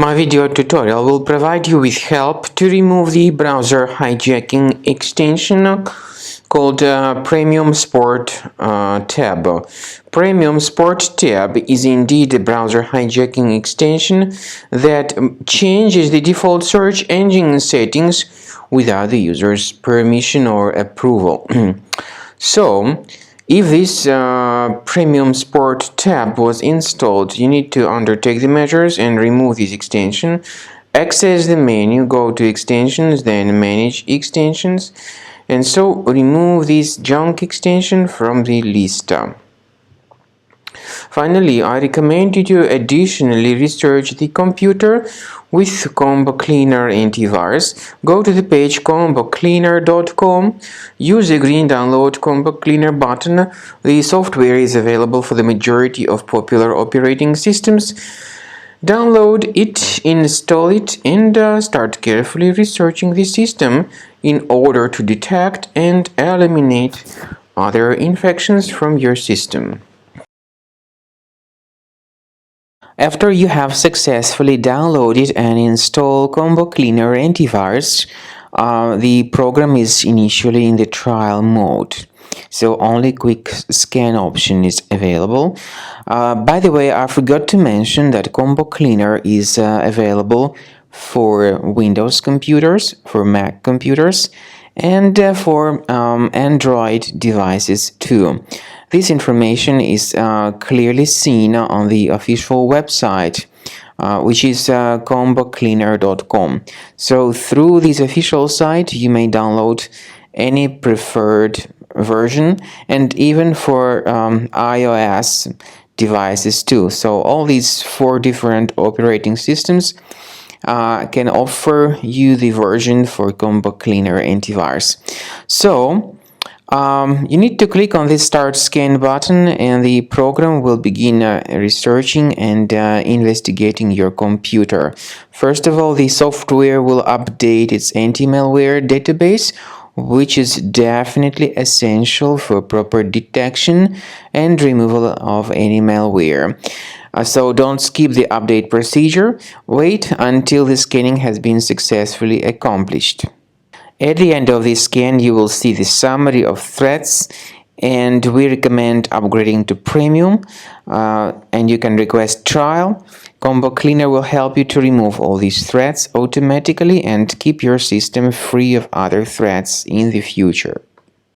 My video tutorial will provide you with help to remove the browser hijacking extension called Premium Sport tab. Premium Sport tab is indeed a browser hijacking extension that changes the default search engine settings without the user's permission or approval. So, if this Premium Sport tab was installed, you need to undertake the measures and remove this extension. Access the menu, go to Extensions, then Manage Extensions, and so remove this junk extension from the list. Finally, I recommend you to additionally research the computer with Combo Cleaner antivirus. Go to the page combocleaner.com, use the green download Combo Cleaner button. The software is available for the majority of popular operating systems. Download it, install it, and start carefully researching the system in order to detect and eliminate other infections from your system. After you have successfully downloaded and installed Combo Cleaner antivirus, the program is initially in the trial mode. So only quick scan option is available. By the way, I forgot to mention that Combo Cleaner is available for Windows computers, for Mac computers, and for Android devices too. This information is clearly seen on the official website, which is combocleaner.com. So through this official site, you may download any preferred version, and even for iOS devices too. So all these 4 different operating systems can offer you the version for Combo Cleaner antivirus. So you need to click on the Start Scan button, and the program will begin researching and investigating your computer. First of all, the software will update its anti-malware database, which is definitely essential for proper detection and removal of any malware. So don't skip the update procedure. Wait until the scanning has been successfully accomplished. At the end of the scan, you will see the summary of threats, and we recommend upgrading to Premium, and you can request trial. Combo Cleaner will help you to remove all these threats automatically and keep your system free of other threats in the future.